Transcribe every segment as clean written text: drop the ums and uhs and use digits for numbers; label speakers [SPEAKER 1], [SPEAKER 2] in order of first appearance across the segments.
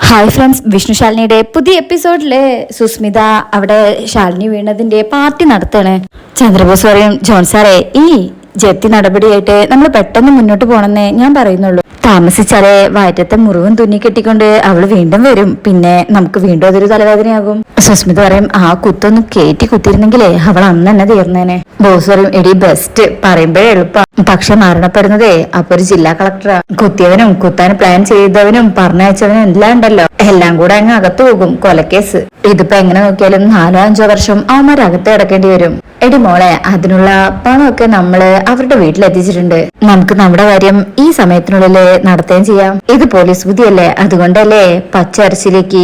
[SPEAKER 1] Hi friends, വിഷ്ണുശാലിനിയുടെ പുതിയ എപ്പിസോഡില് സുസ്മിത അവിടെ Shalini വീണതിന്റെ party നടത്താണ്. Chandrabose പറയും, ജോൺ സാറേ, ഈ ജപ്തി നടപടിയായിട്ട് നമ്മൾ പെട്ടെന്ന് മുന്നോട്ട് പോണെന്നേ ഞാൻ പറയുന്നുള്ളൂ. താമസിച്ചാലേ വയറ്റത്തെ മുറിവും തുന്നി കെട്ടിക്കൊണ്ട് അവള് വീണ്ടും വരും. പിന്നെ നമുക്ക് വീണ്ടും അതൊരു തലവേദനയാകും. സുസ്മിത പറയും, ആ കുത്തൊന്ന് കേറ്റി കുത്തിയിരുന്നെങ്കിലേ അവൾ അന്ന് തന്നെ തീർന്നേനെ. ബോസ് പറയും, എടി ബെസ്റ്റ്, പറയുമ്പോഴേ എളുപ്പം, പക്ഷെ മരണപ്പെടുന്നതേ അപ്പൊ ഒരു ജില്ലാ കളക്ടറാ. കുത്തിയവനും കുത്താൻ പ്ലാൻ ചെയ്തവനും പറഞ്ഞയച്ചവനും എല്ലാം ഉണ്ടല്ലോ, എല്ലാം കൂടെ അങ്ങ് അകത്തു പോകും. കൊലക്കേസ്. ഇതിപ്പോ എങ്ങനെ നോക്കിയാലും 4-5 വർഷം അവന്മാർ അകത്ത് കിടക്കേണ്ടി വരും. എടി മോളെ, അതിനുള്ള പണമൊക്കെ നമ്മള് അവരുടെ വീട്ടിലെത്തിച്ചിട്ടുണ്ട്. നമുക്ക് നമ്മുടെ കാര്യം ഈ സമയത്തിനുള്ളില് നടത്തുകയും ചെയ്യാം. ഇത് പോലീസ് ബുദ്ധിയല്ലേ, അതുകൊണ്ടല്ലേ പച്ചരച്ചിലേക്ക്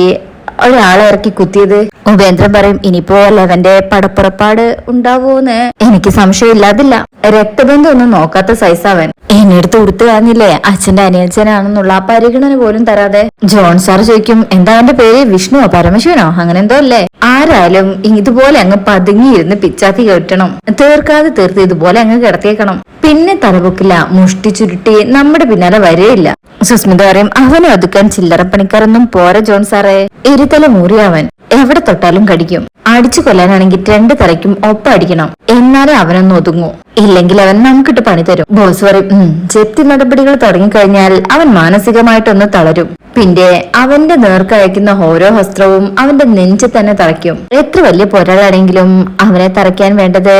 [SPEAKER 1] ഒരാളെ ഇറക്കി കുത്തിയത്. ഉപേന്ദ്രൻ പറയും, ഇനിയിപ്പോ ലെവന്റെ പടപ്പുറപ്പാട് ഉണ്ടാവൂന്ന് എനിക്ക് സംശയമില്ലാതില്ല. രക്തബന്ധം ഒന്നും നോക്കാത്ത സൈസാവൻ. എന്നെ എടുത്ത് കൊടുത്തു കാണില്ലേ അച്ഛന്റെ അനിയച്ചനാണെന്നുള്ള പരിഗണന പോലും തരാതെ. ജോൺ സാർ ചോദിക്കും, എന്താ അവന്റെ പേര്, വിഷ്ണുവോ പരമശിവനോ അങ്ങനെ എന്തോ അല്ലേ? ആരായാലും ഇതുപോലെ അങ്ങ് പതുങ്ങിയിരുന്ന് പിച്ചാത്തി കേട്ടണം. തീർക്കാതെ തീർത്ത് ഇതുപോലെ അങ്ങ് കിടത്തിയേക്കണം. പിന്നെ തലപൊക്കില്ല, മുഷ്ടി ചുരുട്ടി നമ്മുടെ പിന്നാലെ വരെയില്ല. സുസ്മിത പറയും, അവനെ ഒതുക്കാൻ ചില്ലറ പണിക്കാരൊന്നും പോരാ ജോൺ സാറേ. ഇരുതല മൂറിയവൻ എവിടെ തൊട്ടാലും കടിക്കും. അടിച്ചു കൊല്ലാനാണെങ്കിൽ 2 തലയ്ക്കും ഒപ്പം അടിക്കണം, എന്നാലേ അവനൊന്ന് ഒതുങ്ങൂ. ഇല്ലെങ്കിൽ അവൻ നമുക്കിട്ട് പണി തരും. ബോസ് പറയും, ജപ്തി നടപടികൾ തുടങ്ങിക്കഴിഞ്ഞാൽ അവൻ മാനസികമായിട്ടൊന്ന് തളരും. പിന്നെ അവന്റെ നേർക്കയക്കുന്ന ഓരോ ഹസ്ത്രവും അവന്റെ നെഞ്ച് തന്നെ തറയ്ക്കും. എത്ര വലിയ പോരാളാണെങ്കിലും അവനെ തറയ്ക്കാൻ വേണ്ടത്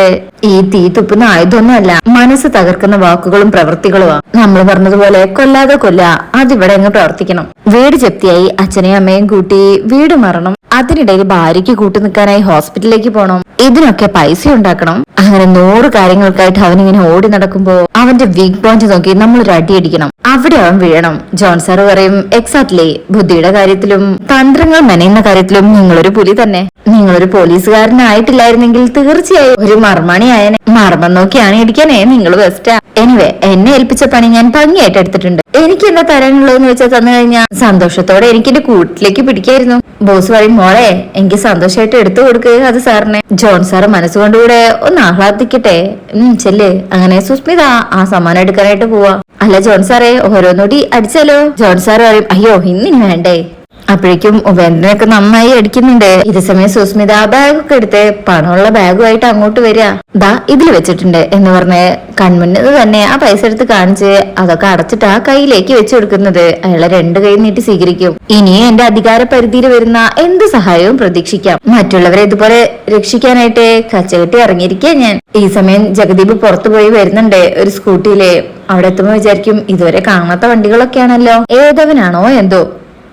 [SPEAKER 1] ഈ തീ തുപ്പുന്ന ആയുധമൊന്നുമല്ല, മനസ്സ് തകർക്കുന്ന വാക്കുകളും പ്രവൃത്തികളുമാ. നമ്മൾ പറഞ്ഞതുപോലെ കൊല്ലാതെ കൊല്ല, അതിവിടെ അങ്ങ് പ്രവർത്തിക്കണം. വീട് ജപ്തിയായി അച്ഛനെയും അമ്മയും കൂട്ടി വീട് മാറണം. അതിനിടയിൽ ഭാര്യയ്ക്ക് കൂട്ടു നിൽക്കാനായി ഹോസ്പിറ്റലിലേക്ക് പോകണം. ഇതിനൊക്കെ പൈസ ഉണ്ടാക്കണം. അങ്ങനെ 100 കാര്യങ്ങൾക്കായിട്ട് അവനിങ്ങനെ ഓടി നടക്കുമ്പോ അവന്റെ വീക്ക് പോയിന്റ് നോക്കി നമ്മളൊരു അടിയടിക്കണം. അവിടെ അവൻ വീഴണം. ജോൺ സാർ പറയും, എക്സാക്ട്ലി, ബുദ്ധിയുടെ കാര്യത്തിലും തന്ത്രങ്ങൾ മെനയുന്ന കാര്യത്തിലും നിങ്ങളൊരു പുലി തന്നെ. നിങ്ങളൊരു പോലീസുകാരനായിട്ടില്ലായിരുന്നെങ്കിൽ തീർച്ചയായും ഒരു മർമ്മണിയായനെ. മർമ്മം നോക്കിയാണ് ഇടിക്കാനേ നിങ്ങൾ ബെസ്റ്റാ. എനിവേ, എന്നെ ഏൽപ്പിച്ച പണി ഞാൻ ഭംഗിയായിട്ട് എടുത്തിട്ടുണ്ട്. എനിക്ക് എന്താ തരാനുള്ളതെന്ന് വെച്ചാൽ തന്നു കഴിഞ്ഞാൽ സന്തോഷത്തോടെ എനിക്ക് എന്റെ കൂട്ടിലേക്ക് പിടിക്കായിരുന്നു. ബോസ് പറയും, മോളെ എനിക്ക് സന്തോഷമായിട്ട് എടുത്തു കൊടുക്കുക അത് സാറിനെ. ജോൺ സാറ് മനസ്സുകൊണ്ടുകൂടെ ഒന്ന് ആഹ്ലാദിക്കട്ടെ. ചെല്ല്. അങ്ങനെ സുസ്മിത ആ സമ്മാനം എടുക്കാനായിട്ട് പോവാ. അല്ല ജോൺ സാറേ, ഓരോന്നൂടി അടിച്ചാലോ? ജോൺ സാറ് പറയും, അയ്യോ ഇന്നിനി വേണ്ടേ. അപ്പോഴേക്കും ഉപേന്ദ്രനൊക്കെ നന്നായി അടിക്കുന്നുണ്ട്. ഇതേ സമയം സുസ്മിത ബാഗൊക്കെ എടുത്ത് പണമുള്ള ബാഗുമായിട്ട് അങ്ങോട്ട് വരിക. ദാ ഇതിൽ വെച്ചിട്ടുണ്ട് എന്ന് പറഞ്ഞ് കൺമുന്നിൽ തന്നെ ആ പൈസ എടുത്ത് കാണിച്ച് അതൊക്കെ അടച്ചിട്ട് ആ കൈയിലേക്ക് വെച്ചു കൊടുക്കുന്നത് അയാളെ 2 കൈ നീട്ടി സ്വീകരിക്കും. ഇനിയും എന്റെ അധികാര പരിധിയിൽ വരുന്ന എന്ത് സഹായവും പ്രതീക്ഷിക്കാം. മറ്റുള്ളവരെ ഇതുപോലെ രക്ഷിക്കാനായിട്ട് കച്ചകെട്ടി ഇറങ്ങിയിരിക്കുക ഞാൻ. ഈ സമയം ജഗദീപ് പുറത്തു പോയി വരുന്നുണ്ട് ഒരു സ്കൂട്ടിയില്. അവിടെ എത്തുമ്പോ വിചാരിക്കും, ഇതുവരെ കാണാത്ത വണ്ടികളൊക്കെയാണല്ലോ, ഏതവനാണോ എന്തോ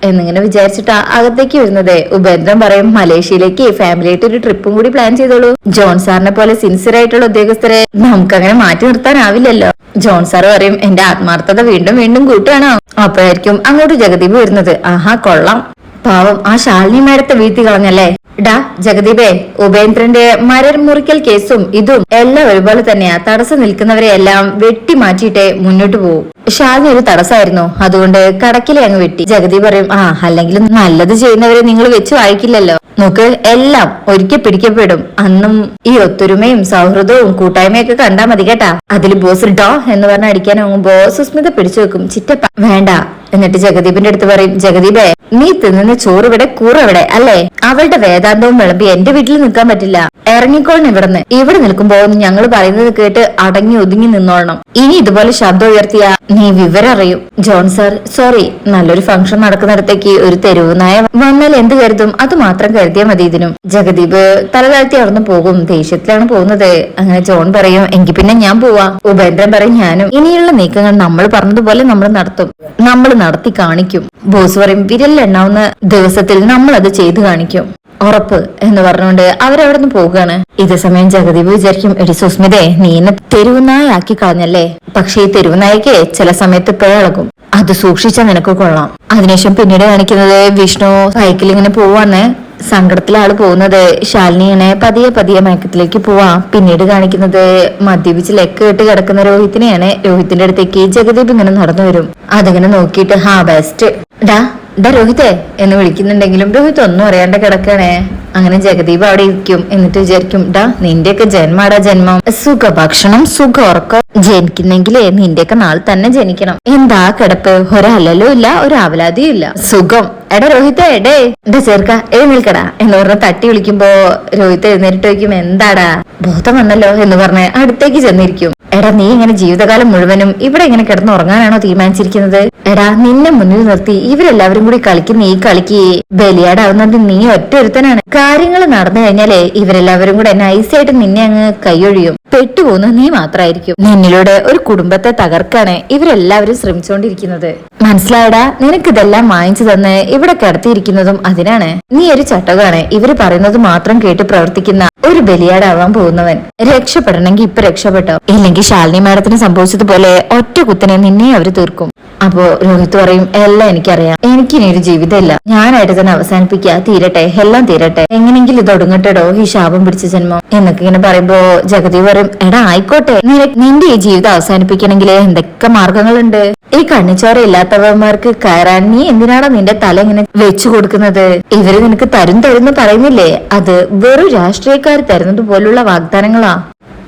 [SPEAKER 1] എന്നിങ്ങനെ വിചാരിച്ചിട്ടാ അകത്തേക്ക് വരുന്നത്. ഉപേന്ദ്രൻ പറയും, മലേഷ്യയിലേക്ക് ഫാമിലിയായിട്ട് ഒരു ട്രിപ്പും കൂടി പ്ലാൻ ചെയ്തോളൂ. ജോൺ സാറിനെ പോലെ സിൻസിയർ ആയിട്ടുള്ള ഉദ്യോഗസ്ഥരെ നമുക്കങ്ങനെ മാറ്റി നിർത്താനാവില്ലല്ലോ. ജോൺ സാർ പറയും, എന്റെ ആത്മാർത്ഥത വീണ്ടും വീണ്ടും കൂട്ടുകയാണോ? അപ്പോഴായിരിക്കും അങ്ങോട്ട് ജഗദീപ് വരുന്നത്. ആഹാ കൊള്ളാം, പാവം ആ ശാലിനി മേടത്തെ വീഴ്ത്തി കളഞ്ഞല്ലേ. ഡാ ജഗദീപേ, ഉപേന്ദ്രന്റെ മരമുറിക്കൽ കേസും ഇതും എല്ലാം ഒരുപോലെ തന്നെയാ. തടസ്സം നിൽക്കുന്നവരെ എല്ലാം വെട്ടി മാറ്റിയിട്ടേ മുന്നോട്ട് പോകും. ഷാജി ഒരു തടസ്സമായിരുന്നു, അതുകൊണ്ട് കടക്കിലെ അങ്ങ് വെട്ടി. ജഗദീപ് പറയും, അല്ലെങ്കിലും നല്ലത് ചെയ്യുന്നവരെ നിങ്ങൾ വെച്ച് വായിക്കില്ലല്ലോ. നോക്ക്, എല്ലാം ഒരിക്കൽ പിടിക്കപ്പെടും. അന്നും ഈ ഒത്തൊരുമയും സൗഹൃദവും കൂട്ടായ്മയൊക്കെ കണ്ടാ മതി കേട്ടാ. അതിൽ ബോസ് ഡോ എന്ന് പറഞ്ഞ അടിക്കാൻ പോകുമ്പോ സുസ്മിത പിടിച്ചു വെക്കും. ചിറ്റപ്പ വേണ്ട. എന്നിട്ട് ജഗദീപിന്റെ അടുത്ത് പറയും, ജഗദീപേ, നീ തിന്നുന്ന ചോറ് ഇവിടെ കൂറവിടെ അല്ലേ? അവളുടെ വേദാന്തവും വിളമ്പി എന്റെ വീട്ടിൽ നിൽക്കാൻ പറ്റില്ല. ഇറങ്ങിക്കോളണം ഇവിടുന്ന്. ഇവിടെ നിൽക്കുമ്പോ ഞങ്ങൾ പറയുന്നത് കേട്ട് അടങ്ങി ഒതുങ്ങി നിന്നോളണം. ഇനി ഇതുപോലെ ശബ്ദം ഉയർത്തിയ നീ വിവരം അറിയും. ജോൺ സാർ സോറി, നല്ലൊരു ഫംഗ്ഷൻ നടക്കുന്നിടത്തേക്ക് ഒരു തെരുവ് നായ വന്നാൽ എന്ത് കരുതും? അത് മാത്രം കരുതിയാൽ മതി ഇതിനും. ജഗദീപ് തലതാഴ്ത്തി അവിടുന്ന് പോകും. ദേഷ്യത്തിലാണ് പോകുന്നത്. അങ്ങനെ ജോൺ പറയും, എങ്കിൽ പിന്നെ ഞാൻ പോവാ. ഉപേന്ദ്രൻ പറയും, ഞാനും. ഇനിയുള്ള നീക്കങ്ങൾ നമ്മൾ പറഞ്ഞതുപോലെ നമ്മൾ നടത്തും, നമ്മൾ നടത്തി കാണിക്കും. ബോസ് പറയും, വിരലിലെണ്ണാവുന്ന ദിവസത്തിൽ നമ്മൾ അത് ചെയ്തു കാണിക്കും, ഉറപ്പ് എന്ന് പറഞ്ഞുകൊണ്ട് അവരവിടെ നിന്ന് പോവുകയാണ്. ഇതേ സമയം ജഗദീപ് വിചാരിക്കും, എടി സുസ്മിതേ, നീ എന്നെ തെരുവുനായാക്കി കളഞ്ഞല്ലേ. പക്ഷെ ഈ തെരുവുനായ്ക്ക് ചില സമയത്ത് പിഴകും, അത് സൂക്ഷിച്ച നിനക്ക് കൊള്ളാം. അതിനുശേഷം പിന്നീട് കാണിക്കുന്നത് വിഷ്ണു സൈക്കിൾ ഇങ്ങനെ പോവാന്ന്. സങ്കടത്തിലാണ് പോകുന്നത്. ശാലിനി ഇങ്ങനെ പതിയെ പതിയെ മയക്കത്തിലേക്ക് പോവാ. പിന്നീട് കാണിക്കുന്നത് മദ്യപിച്ച് ലെക്ക് കെട്ട് കിടക്കുന്ന രോഹിത്തിനെയാണ്. രോഹിത്തിന്റെ അടുത്തേക്ക് ജഗദീപ് ഇങ്ങനെ നടന്നു വരും. അതിങ്ങനെ നോക്കിയിട്ട്, ബെസ്റ്റ് ഡാ ഡാ രോഹിത്തെ എന്ന് വിളിക്കുന്നുണ്ടെങ്കിലും രോഹിത് ഒന്നും അറിയാണ്ട് കിടക്കണേ. അങ്ങനെ ജഗദീപ് അവിടെ ഇരിക്കും. എന്നിട്ട് വിചാരിക്കും, ഡാ നിന്റെയൊക്കെ ജന്മാടാ ജന്മം, സുഖ ഭക്ഷണം സുഖ ഉറക്കം, ജനിക്കുന്നെങ്കിലേ നിന്റെയൊക്കെ നാൾ തന്നെ ജനിക്കണം. എന്താ കിടപ്പ്, ഒരല്ലലും ഇല്ല ഒരാവലാതിയും ഇല്ല, സുഖം. എടാ രോഹിത്തെ എടേ എന്താ ചേർക്ക എഴുന്നേൽക്കടാ എന്ന് പറഞ്ഞ തട്ടി വിളിക്കുമ്പോ രോഹിത്ത് എഴുന്നേറ്റ് വയ്ക്കും. എന്താടാ ബോധം വന്നല്ലോ എന്ന് പറഞ്ഞ് അടുത്തേക്ക് ചെന്നിരിക്കും. എടാ നീ ഇങ്ങനെ ജീവിതകാലം മുഴുവനും ഇവിടെ ഇങ്ങനെ കിടന്ന് ഉറങ്ങാനാണോ തീരുമാനിച്ചിരിക്കുന്നത്? എടാ നിന്നെ മുന്നിൽ നിർത്തി ഇവരെല്ലാവരും കൂടി കളിക്കുന്ന ഈ കളിക്ക് ബലിയാടാവുന്നത് നീ ഒറ്റ ഒരുത്തനാണ്. കാര്യങ്ങൾ നടന്നു കഴിഞ്ഞാലേ ഇവരെല്ലാവരും കൂടെ നൈസായിട്ട് നിന്നെ അങ്ങ് കൈയൊഴിയും. പെട്ടുപോകുന്ന നീ മാത്രമായിരിക്കും. നിന്നിലൂടെ ഒരു കുടുംബത്തെ തകർക്കാണ് ഇവരെല്ലാവരും ശ്രമിച്ചുകൊണ്ടിരിക്കുന്നത്. മനസ്സിലായടാ? നിനക്കിതെല്ലാം വാങ്ങിച്ചു തന്ന് ഇവിടെ കിടത്തിയിരിക്കുന്നതും അതിനാണ്. നീ ഒരു ചട്ടകാണ്. ഇവര് പറയുന്നത് മാത്രം കേട്ട് പ്രവർത്തിക്കുന്ന ഒരു ബലിയാടാവാൻ പോകുന്നവൻ. രക്ഷപ്പെടണമെങ്കിൽ ഇപ്പൊ രക്ഷപ്പെട്ടോ, ഇല്ലെങ്കിൽ ശാലിനി മാഡത്തിന് സംഭവിച്ചതുപോലെ ഒറ്റ കുത്തിനെ നിന്നെ അവര് തീർക്കും. അപ്പോ രോഹിത് പറയും, എല്ലാം എനിക്കറിയാം, എനിക്കിനി ഒരു ജീവിതമില്ല, ഞാനായിട്ട് തന്നെ അവസാനിപ്പിക്കുക, തീരട്ടെ, എല്ലാം തീരട്ടെ, എങ്ങനെങ്കിലും ഇത് ഒടുങ്ങട്ടെടോ ഈ ശാപം പിടിച്ച ജന്മം എന്നൊക്കെ ഇങ്ങനെ പറയുമ്പോ ജഗതി പറയും, എടാ ആയിക്കോട്ടെ, നിന്റെ ഈ ജീവിതം അവസാനിപ്പിക്കണമെങ്കിൽ എന്തൊക്കെ മാർഗങ്ങളുണ്ട്. ഈ കണ്ണിച്ചോര ഇല്ലാത്തവന്മാർക്ക് കയറാൻ നീ എന്തിനാണ് നിന്റെ തല ഇങ്ങനെ വെച്ചു കൊടുക്കുന്നത്? ഇവര് നിനക്ക് തരുന്ന് പറയുന്നില്ലേ, അത് വെറും രാഷ്ട്രീയക്കാർ തരുന്നത് പോലുള്ള വാഗ്ദാനങ്ങളാ.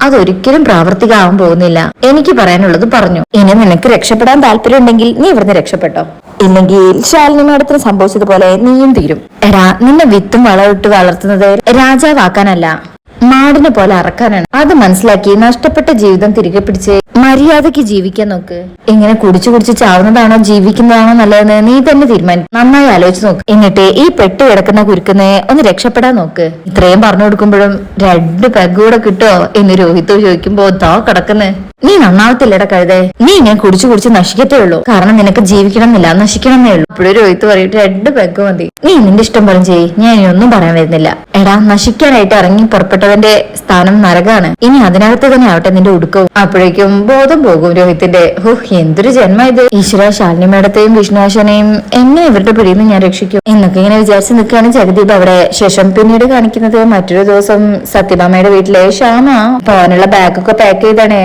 [SPEAKER 1] അതൊരിക്കലും പ്രാവർത്തികമാവാൻ പോകുന്നില്ല. എനിക്ക് പറയാനുള്ളത് പറഞ്ഞു. ഇനി നിനക്ക് രക്ഷപ്പെടാൻ താല്പര്യം ഉണ്ടെങ്കിൽ നീ ഇവിടുന്ന് രക്ഷപ്പെട്ടോ, ഇല്ലെങ്കിൽ ശാലിനി മാഡത്തിന് സംഭവിച്ചതുപോലെ നീയും തീരും. എടാ നിന്നെ വിത്തും വളമിട്ട് വളർത്തുന്നത് രാജാവാക്കാനല്ല, മാടിനെ പോലെ അറക്കാനാണ്. അത് മനസ്സിലാക്കി നഷ്ടപ്പെട്ട ജീവിതം തിരികെ പിടിച്ച് മര്യാദക്ക് ജീവിക്കാൻ നോക്ക്. ഇങ്ങനെ കുടിച്ചു ചാവുന്നതാണോ ജീവിക്കുന്നതാണോ നല്ലതെന്ന് നീ തന്നെ തീരുമാനിക്കും. നന്നായി ആലോചിച്ച് നോക്ക്. എന്നിട്ട് ഈ പെട്ട് കിടക്കുന്ന കുരുക്കുന്നെ ഒന്ന് രക്ഷപ്പെടാൻ നോക്ക്. ഇത്രയും പറഞ്ഞു കൊടുക്കുമ്പോഴും 2 പെഗ് കൂടെ കിട്ടോ എന്ന് രോഹിത് ചോദിക്കുമ്പോ ദാ കിടക്കുന്നേ, നീ നന്നാവത്തില്ലട കഴുതേ, നീ ഇങ്ങനെ കുടിച്ചു നശിക്കത്തേ ഉള്ളൂ. കാരണം നിനക്ക് ജീവിക്കണം എന്നില്ല, നശിക്കണമെന്നേ ഉള്ളൂ. ഇപ്പോഴും രോഹിത് പറയിട്ട് 2 പെഗ് മതി, നീ നിന്റെ ഇഷ്ടം പോലെ ചെയ്യ്, ഞാൻ ഇനി ഒന്നും പറയാൻ വരുന്നില്ല. എടാ നശിക്കാനായിട്ട് ഇറങ്ങി പുറപ്പെട്ടവന്റെ സ്ഥാനം നരകാണ്, ഇനി അതിനകത്ത് തന്നെ ആവട്ടെ നിന്റെ ഒടുക്കവും. അപ്പോഴേക്കും ബോധം പോകും രോഹിത്തിന്റെ. എന്തൊരു ജന്മ ഇത്, ഈശ്വര ശാലിനി മേഡത്തെയും വിഷ്ണുവാശനെയും എങ്ങനെ ഇവരുടെ പിടിയിൽ നിന്ന് ഞാൻ രക്ഷിക്കും എന്നൊക്കെ ഇങ്ങനെ വിചാരിച്ച് നിൽക്കുകയാണ് ജഗദീപ് അവിടെ. ശേഷം പിന്നീട് കാണിക്കുന്നത് മറ്റൊരു ദിവസം സത്യഭാമയുടെ വീട്ടിലെ ശ്യാമ പോകാനുള്ള ബാഗൊക്കെ പാക്ക് ചെയ്താണേ.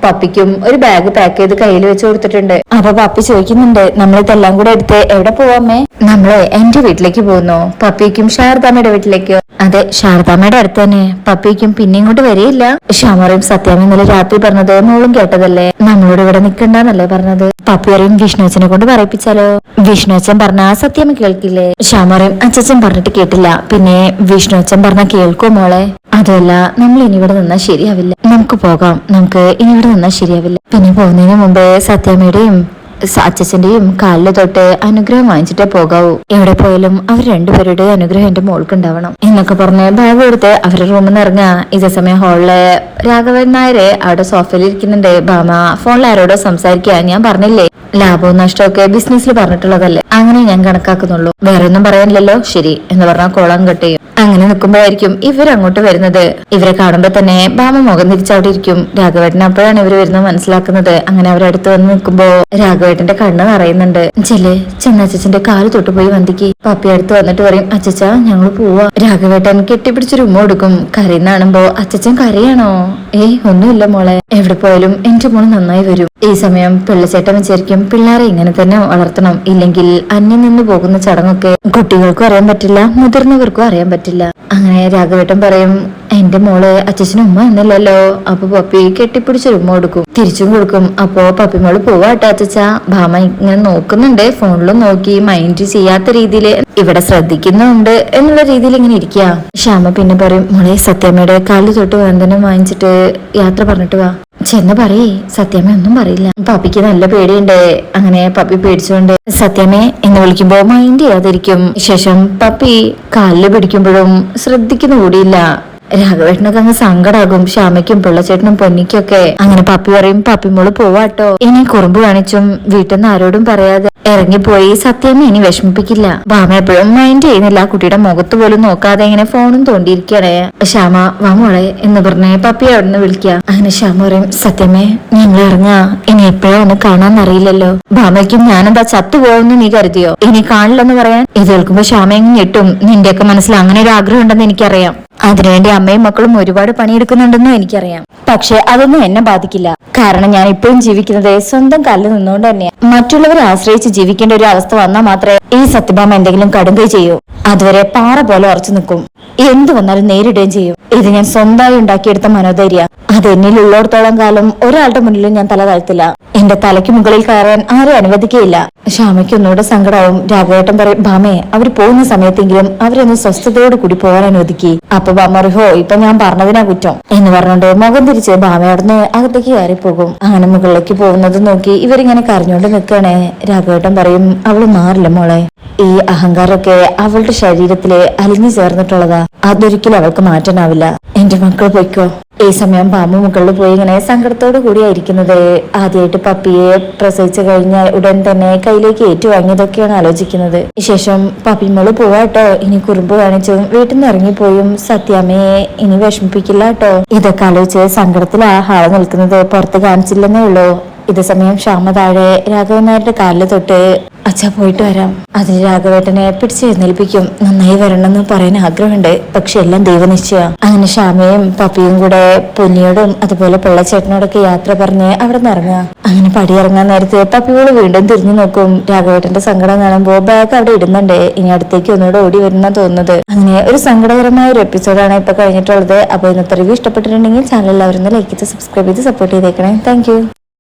[SPEAKER 1] പപ്പിക്കും ഒരു ബാഗ് പാക്ക് ചെയ്ത് കയ്യിൽ വെച്ച് കൊടുത്തിട്ടുണ്ട്. അപ്പൊ പപ്പി ചോദിക്കുന്നുണ്ട്, നമ്മളിതെല്ലാം കൂടെ എടുത്ത് എവിടെ പോവാമേ? നമ്മള് എന്റെ വീട്ടിലേക്ക് പോകുന്നു. പപ്പിക്കും ശാരദാമ്മയുടെ വീട്ടിലേക്കോ? അതെ, ശാരദാമ്മയുടെ അടുത്ത് തന്നെ. പപ്പിക്കും പിന്നെ ഇങ്ങോട്ട് വരെയില്ല. ശ്യാമറയും സത്യാമ്മ ഇന്നലെ രാത്രി പറഞ്ഞത് മോളും കേട്ടതല്ലേ, നമ്മളോട് ഇവിടെ നിക്കണ്ടെന്നല്ലേ പറഞ്ഞത്. പപ്പി പറയും, വിഷ്ണുവച്ചനെ കൊണ്ട് പറയിപ്പിച്ചാലോ? വിഷ്ണുവച്ചൻ പറഞ്ഞാ സത്യാമ്മ കേൾക്കില്ലേ? ശ്യാമറയും, അച്ഛൻ പറഞ്ഞിട്ട് കേട്ടില്ല, പിന്നെ വിഷ്ണുവച്ചൻ പറഞ്ഞാ കേൾക്കോ മോളെ? അതല്ല, നമ്മൾ ഇനി ഇവിടെ നിന്നാ ശരിയാവില്ല, നമുക്ക് പോകാം, നമുക്ക് ഇനി ഇവിടെ നിന്നാ ശരിയാവില്ല. പിന്നെ പോകുന്നതിന് മുമ്പ് സത്യാമ്മയുടെയും അച്ഛന്റെയും കാലില് തൊട്ട് അനുഗ്രഹം വാങ്ങിച്ചിട്ടേ പോകാവൂ. എവിടെ പോയാലും അവർ 2 പേരുടെ അനുഗ്രഹം എന്റെ മോൾക്ക് ഉണ്ടാവണം എന്നൊക്കെ പറഞ്ഞ് ബാഗ് കൊടുത്ത് അവരുടെ റൂമിൽ നിന്ന് ഇറങ്ങാ. ഇതേ സമയം ഹാളില് രാഘവൻ നായര് അവിടെ സോഫയിൽ ഇരിക്കുന്നുണ്ട്. ഭാമ ഫോണിൽ ആരോടോ സംസാരിക്കുക. ഞാൻ പറഞ്ഞില്ലേ, ലാഭവും നഷ്ടമൊക്കെ ബിസിനസ്സിൽ പറഞ്ഞിട്ടുള്ളതല്ലേ, അങ്ങനെ ഞാൻ കണക്കാക്കുന്നുള്ളൂ, വേറെ ഒന്നും പറയാനില്ലല്ലോ. ശരി എന്ന് പറഞ്ഞാൽ കോളം കട്ട് ചെയ്യും. അങ്ങനെ നിൽക്കുമ്പോഴായിരിക്കും ഇവരങ്ങോട്ട് വരുന്നത്. ഇവരെ കാണുമ്പോ തന്നെ ഭാമ മുഖം തിരിച്ചവിടെ ഇരിക്കും. രാഘവേട്ടൻ അപ്പോഴാണ് ഇവര് വരുന്നത് മനസ്സിലാക്കുന്നത്. അങ്ങനെ അവരടുത്ത് വന്ന് നിൽക്കുമ്പോ രാഘവേട്ടന്റെ കണ്ണ് നിറയുന്നുണ്ട്. ചെന്നച്ഛന്റെ കാല് തൊട്ടുപോയി വന്ദിക്ക്. പപ്പി അടുത്ത് വന്നിട്ട് പറയും, അച്ഛച്ച ഞങ്ങൾ പോവാ. രാഘവേട്ടൻ കെട്ടിപ്പിടിച്ചൊരു ഉമ്മ കൊടുക്കും. കരയുന്ന കാണുമ്പോ അച്ഛൻ കരയാണോ? ഒന്നുമില്ല മോളെ, എവിടെ പോയാലും എന്റെ മോള് നന്നായി വരും. ഈ സമയം പിള്ളച്ചേട്ടൻ വിചാരിക്കും, പിള്ളേരെ ഇങ്ങനെ തന്നെ വളർത്തണം, ഇല്ലെങ്കിൽ അന്യം നിന്ന് പോകുന്ന ചടങ്ങൊക്കെ കുട്ടികൾക്കും അറിയാൻ പറ്റില്ല, മുതിർന്നവർക്കും അറിയാൻ പറ്റില്ല. അങ്ങനെ രാഘവേട്ടൻ പറയും, എന്റെ മോള് അച്ഛനും ഉമ്മ എന്നല്ലല്ലോ. അപ്പൊ പപ്പി കെട്ടിപ്പിടിച്ചൊരു ഉമ്മ കൊടുക്കും, തിരിച്ചും കൊടുക്കും. അപ്പോ പപ്പി മോള് പോവാട്ടോ അച്ഛച്ച. ഭാമ ഇങ്ങനെ നോക്കുന്നുണ്ട്, ഫോണിലും നോക്കി മൈൻഡ് ചെയ്യാത്ത രീതിയിൽ ഇവിടെ ശ്രദ്ധിക്കുന്നുണ്ട് എന്നുള്ള രീതിയിൽ ഇങ്ങനെ ഇരിക്കുക. ശ്യാമ പിന്നെ പറയും, മോളെ സത്യാമ്മയുടെ കാലിൽ തൊട്ട് വന്ദനം വാങ്ങിച്ചിട്ട് യാത്ര പറഞ്ഞിട്ട് വാ. ചെന്ന് പറയേ, സത്യാമ്മ ഒന്നും പറയില്ല, പപ്പിക്ക് നല്ല പേടിയുണ്ട്. അങ്ങനെ പപ്പി പേടിച്ചുകൊണ്ട് സത്യാമ്മേ എന്ന് വിളിക്കുമ്പോ മൈൻഡ് ചെയ്യാതിരിക്കും. ശേഷം പപ്പി കാലില് പിടിക്കുമ്പോഴും ശ്രദ്ധിക്കുന്ന കൂടിയില്ല. രാഘവേട്ടനൊക്കെ അങ്ങ് സങ്കടാകും, ശ്യാമയ്ക്കും പിള്ളച്ചേട്ടനും പൊന്നിക്കൊക്കെ. അങ്ങനെ പപ്പി പറയും, പപ്പിമോള് പോവാട്ടോ. ഇനി കുറുമ്പ് കാണിച്ചും വീട്ടിൽ നിന്ന് ആരോടും പറയാതെ ഇറങ്ങിപ്പോയി സത്യാമ്മ ഇനി വിഷമിപ്പിക്കില്ല. ഭാമ എപ്പോഴും മൈൻഡ് ചെയ്യുന്നില്ല, കുട്ടിയുടെ മുഖത്ത് പോലും നോക്കാതെ ഇങ്ങനെ ഫോണും തോണ്ടിയിരിക്കണേ. ശ്യാമ വാ മോളെ എന്ന് പറഞ്ഞ് പപ്പി അവിടെ നിന്ന് വിളിക്കുക. അങ്ങനെ ശ്യാമ പറയും, സത്യമേ ഞങ്ങൾ ഇറങ്ങാ, ഇനി എപ്പോഴാ ഒന്ന് കാണാന്നറിയില്ലല്ലോ. ഭാമയ്ക്കും ഞാനെന്താ ചത്തുപോകുന്നു നീ കരുതിയോ? ഇനി കാണില്ലെന്ന് പറയാൻ. ഇത് കേൾക്കുമ്പോ ശ്യാമ എങ്ങ് ഞെട്ടും. നിന്റെയൊക്കെ മനസ്സിൽ അങ്ങനെ ഒരു ആഗ്രഹം ഉണ്ടെന്ന് എനിക്കറിയാം. അതിനുവേണ്ടി അമ്മയും മക്കളും ഒരുപാട് പണിയെടുക്കുന്നുണ്ടെന്നും എനിക്കറിയാം. പക്ഷെ അതൊന്നും എന്നെ ബാധിക്കില്ല. കാരണം ഞാൻ ഇപ്പോഴും ജീവിക്കുന്നത് സ്വന്തം കാലിൽ നിന്നുകൊണ്ട് തന്നെയാണ്. മറ്റുള്ളവരെ ആശ്രയിച്ച് ജീവിക്കേണ്ട ഒരു അവസ്ഥ വന്നാൽ മാത്രമേ ഈ സത്യഭാമ എന്തെങ്കിലും കടുങ്കൈ ചെയ്യൂ. അതുവരെ പാറ പോലെ ഉറച്ചു നിൽക്കും. എന്തു വന്നാലും നേരിടുകയും ചെയ്യും. ഇത് ഞാൻ സ്വന്തമായി ഉണ്ടാക്കിയെടുത്ത മനോധൈര്യ. അത് എന്നിൽ ഉള്ളിടത്തോളം കാലം ഒരാളുടെ മുന്നിലും ഞാൻ തല താഴ്ത്തില്ല. എന്റെ തലയ്ക്ക് മുകളിൽ കയറാൻ ആരും അനുവദിക്കുകയില്ല. ശ്യാമയ്ക്ക് ഒന്നുകൂടെ സങ്കടവും. രാഘവേട്ടൻ പറയും, ഭാമേ അവർ പോകുന്ന സമയത്തെങ്കിലും അവരൊന്ന് സ്വസ്ഥതയോട് കൂടി പോകാൻ അനുവദിക്കി. അപ്പൊ ഭാമ ഹോ ഇപ്പൊ ഞാൻ പറഞ്ഞതിനാ കുറ്റം എന്ന് പറഞ്ഞുകൊണ്ട് മുഖം തിരിച്ച് ഭാമയോടന്ന് അകത്തേക്ക് കയറിപ്പോകും. അങ്ങനെ മുകളിലേക്ക് പോകുന്നത് നോക്കി ഇവരിങ്ങനെ കരഞ്ഞോണ്ട് നിൽക്കണേ. രാഘവേട്ടൻ പറയും, അവള് മാറില്ല മോളെ. ഈ അഹങ്കാരമൊക്കെ അവളുടെ ശരീരത്തില് അലിഞ്ഞു ചേർന്നിട്ടുള്ളതാ. അതൊരിക്കലും അവൾക്ക് മാറ്റാനാവില്ല. എന്റെ മക്കൾ പൊയ്ക്കോ. ഈ സമയം പാമ്പ് മുകളിൽ പോയി ഇങ്ങനെ സങ്കടത്തോടു കൂടിയായിരിക്കുന്നത്. ആദ്യമായിട്ട് പപ്പിയെ പ്രസവിച്ചു കഴിഞ്ഞാൽ ഉടൻ തന്നെ കയ്യിലേക്ക് ഏറ്റുവാങ്ങിയതൊക്കെയാണ് ആലോചിക്കുന്നത്. ശേഷം പപ്പിമോള് പോവാട്ടോ, ഇനി കുറുമ്പ് കാണിച്ചും വീട്ടിൽ നിന്ന് ഇറങ്ങിപ്പോയും സത്യാമ്മയെ ഇനി വിഷമിപ്പിക്കില്ല കേട്ടോ. ഇതൊക്കെ ആലോചിച്ച് സങ്കടത്തിലാ ഹാള് നിൽക്കുന്നത്. പുറത്ത് കാണിച്ചില്ലെന്നേ ഉള്ളൂ. ഇതേ സമയം ശ്യാമ താഴെ രാഘവൻ നായരുടെ കാലിൽ തൊട്ട് അച്ഛാ പോയിട്ട് വരാം. അതിന് രാഘവേട്ടനെ പിടിച്ചെഴുന്നേൽപ്പിക്കും. നന്നായി വരണമെന്ന് പറയാൻ ആഗ്രഹമുണ്ട്, പക്ഷെ എല്ലാം ദൈവനിശ്ചയ. അങ്ങനെ ശ്യാമയും പപ്പിയും കൂടെ പൊന്നിയോടും അതുപോലെ പിള്ളച്ചേട്ടനോടൊക്കെ യാത്ര പറഞ്ഞ് അവിടെ നിന്ന് ഇറങ്ങുക. അങ്ങനെ പടിയിറങ്ങാൻ നേരത്തെ പപ്പിയോട് വീണ്ടും തിരിഞ്ഞു നോക്കും. രാഘവേട്ടന്റെ സങ്കടം കാണുമ്പോൾ ബാഗ് അവിടെ ഇടുന്നുണ്ട്. ഇനി അടുത്തേക്ക് ഒന്നുകൂടെ ഓടി വരുന്ന തോന്നുന്നത്. അങ്ങനെ ഒരു സങ്കടകരമായ ഒരു എപ്പിസോഡാണ് ഇപ്പൊ കഴിഞ്ഞിട്ടുള്ളത്. അപ്പൊ ഇന്നത്തെ റിവ്യൂ ഇഷ്ടപ്പെട്ടിട്ടുണ്ടെങ്കിൽ ചാനൽ എല്ലാവരും ലൈക്ക് ചെയ്ത് സബ്സ്ക്രൈബ് ചെയ്ത് സപ്പോർട്ട് ചെയ്തേക്കണേ. താങ്ക്